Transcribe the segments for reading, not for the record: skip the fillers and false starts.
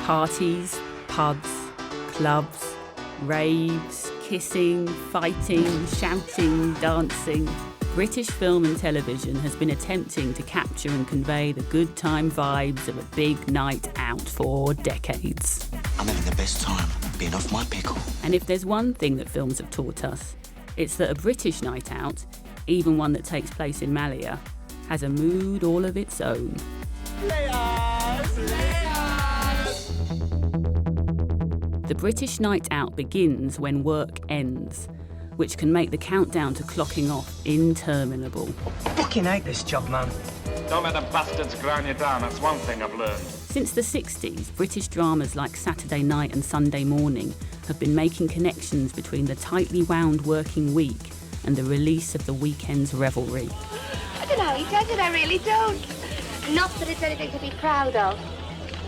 Parties, pubs, clubs, raves, kissing, fighting, shouting, dancing. British film and television has been attempting to capture and convey the good time vibes of a big night out for decades. I'm having the best time being off my pickle. And if there's one thing that films have taught us, it's that a British night out, even one that takes place in Malia, has a mood all of its own. The British night out begins when work ends, which can make the countdown to clocking off interminable. I fucking hate this job, man. Don't let the bastards grind you down, that's one thing I've learned. Since the 60s, British dramas like Saturday Night and Sunday Morning have been making connections between the tightly wound working week and the release of the weekend's revelry. I don't know how he does it, I really don't. Not that it's anything to be proud of.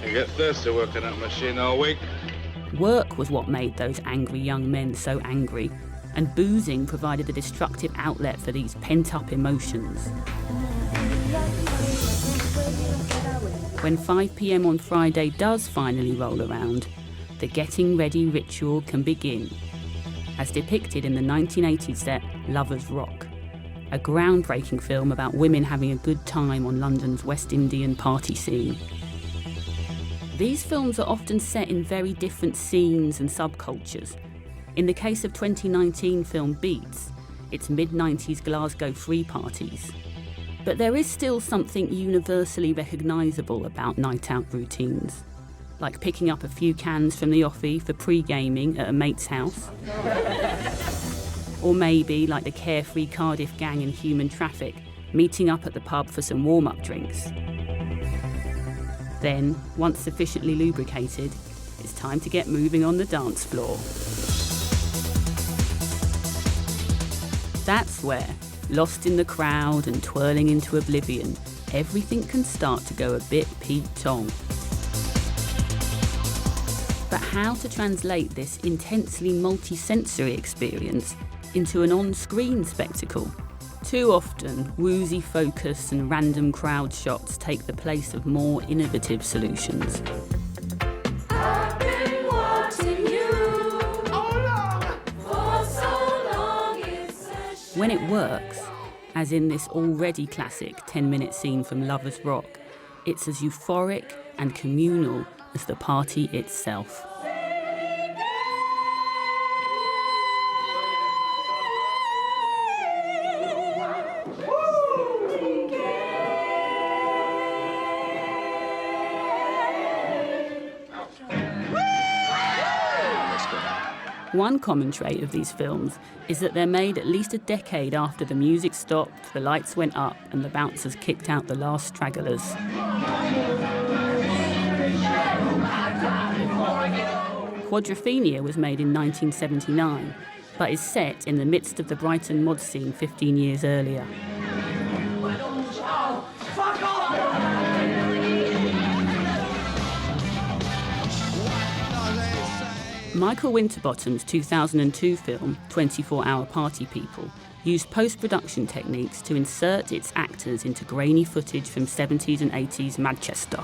You get thirsty working that machine all week. Work was what made those angry young men so angry, and boozing provided a destructive outlet for these pent-up emotions. When 5 p.m. on Friday does finally roll around, the getting ready ritual can begin, as depicted in the 1980s set Lovers Rock, a groundbreaking film about women having a good time on London's West Indian party scene. These films are often set in very different scenes and subcultures. In the case of 2019 film Beats, it's mid-90s Glasgow free parties. But there is still something universally recognisable about night-out routines, like picking up a few cans from the offie for pre-gaming at a mate's house. Or maybe, like the carefree Cardiff gang in Human Traffic, meeting up at the pub for some warm-up drinks. Then, once sufficiently lubricated, it's time to get moving on the dance floor. That's where, lost in the crowd and twirling into oblivion, everything can start to go a bit Pete Tong. But how to translate this intensely multi-sensory experience into an on-screen spectacle? Too often, woozy focus and random crowd shots take the place of more innovative solutions. I've been watching you for so long, it's a When it works, as in this already classic 10-minute scene from Lovers Rock, it's as euphoric and communal as the party itself. One common trait of these films is that they're made at least a decade after the music stopped, the lights went up, and the bouncers kicked out the last stragglers. Quadrophenia was made in 1979, but is set in the midst of the Brighton mod scene 15 years earlier. Michael Winterbottom's 2002 film, 24-Hour Party People, used post-production techniques to insert its actors into grainy footage from 70s and 80s Manchester.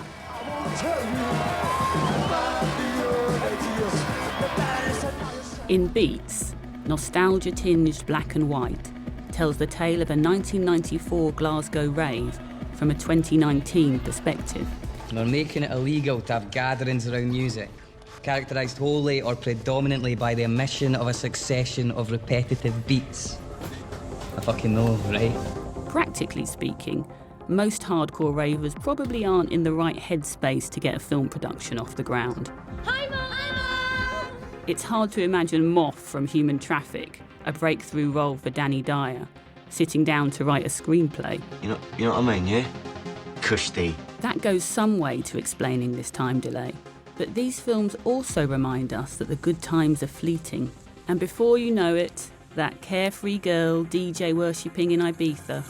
In Beats, nostalgia-tinged black and white tells the tale of a 1994 Glasgow rave from a 2019 perspective. They're making it illegal to have gatherings around music, characterised wholly or predominantly by the emission of a succession of repetitive beats. I fucking know, right? Practically speaking, most hardcore ravers probably aren't in the right headspace to get a film production off the ground. Hi, Mum! Hi, Mum! It's hard to imagine Moth from Human Traffic, a breakthrough role for Danny Dyer, sitting down to write a screenplay. You know what I mean, yeah? Cushy. That goes some way to explaining this time delay. But these films also remind us that the good times are fleeting. And before you know it, that carefree girl DJ worshipping in Ibiza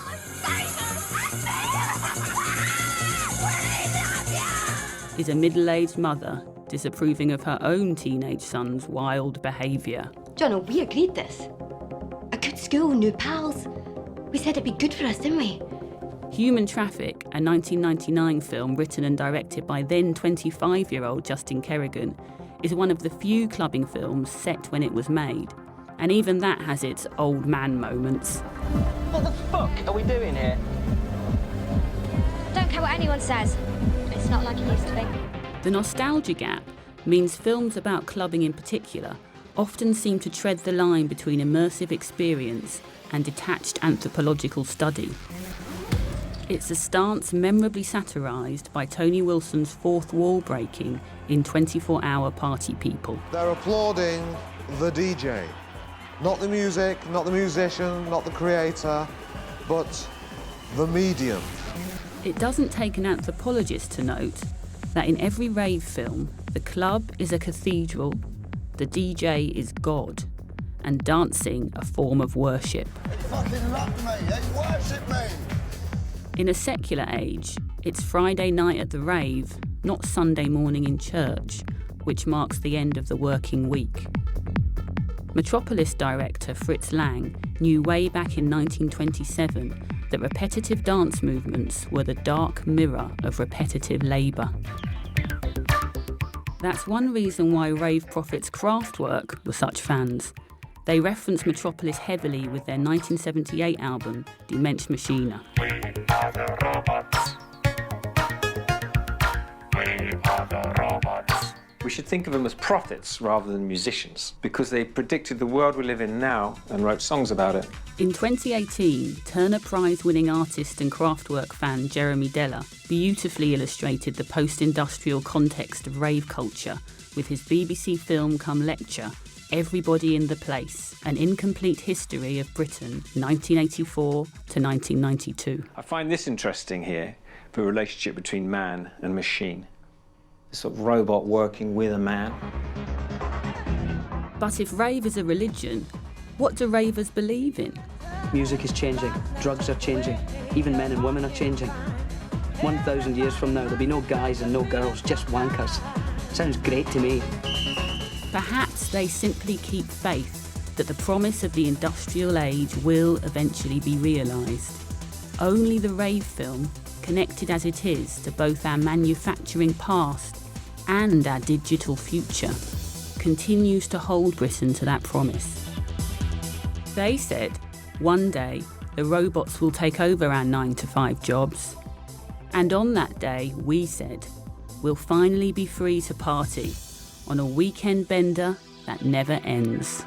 is a middle-aged mother disapproving of her own teenage son's wild behaviour. John, we agreed this. A good school, new pals. We said it'd be good for us, didn't we? Human Traffic, a 1999 film written and directed by then 25-year-old Justin Kerrigan, is one of the few clubbing films set when it was made. And even that has its old man moments. What the fuck are we doing here? Don't care what anyone says. It's not like it used to be. The nostalgia gap means films about clubbing in particular often seem to tread the line between immersive experience and detached anthropological study. It's a stance memorably satirised by Tony Wilson's fourth wall breaking in 24-Hour Party People. They're applauding the DJ. Not the music, not the musician, not the creator, but the medium. It doesn't take an anthropologist to note that in every rave film, the club is a cathedral, the DJ is God, and dancing a form of worship. They fucking love me, they worship me! In a secular age, it's Friday night at the rave, not Sunday morning in church, which marks the end of the working week. Metropolis director Fritz Lang knew way back in 1927 that repetitive dance movements were the dark mirror of repetitive labour. That's one reason why Rave Prophet's Kraftwerk were such fans. They reference Metropolis heavily with their 1978 album, Die Menschmaschine. We should think of them as prophets rather than musicians, because they predicted the world we live in now and wrote songs about it. In 2018, Turner Prize-winning artist and Kraftwerk fan Jeremy Deller beautifully illustrated the post-industrial context of rave culture with his BBC film come lecture, Everybody in the Place, an incomplete history of Britain, 1984 to 1992. I find this interesting here, the relationship between man and machine. This sort of robot working with a man. But if rave is a religion, what do ravers believe in? Music is changing, drugs are changing, even men and women are changing. 1,000 years from now, there'll be no guys and no girls, just wankers. Sounds great to me. Perhaps they simply keep faith that the promise of the industrial age will eventually be realised. Only the rave film, connected as it is to both our manufacturing past and our digital future, continues to hold Britain to that promise. They said, one day, the robots will take over our 9-to-5 jobs. And on that day, we said, we'll finally be free to party on a weekend bender that never ends.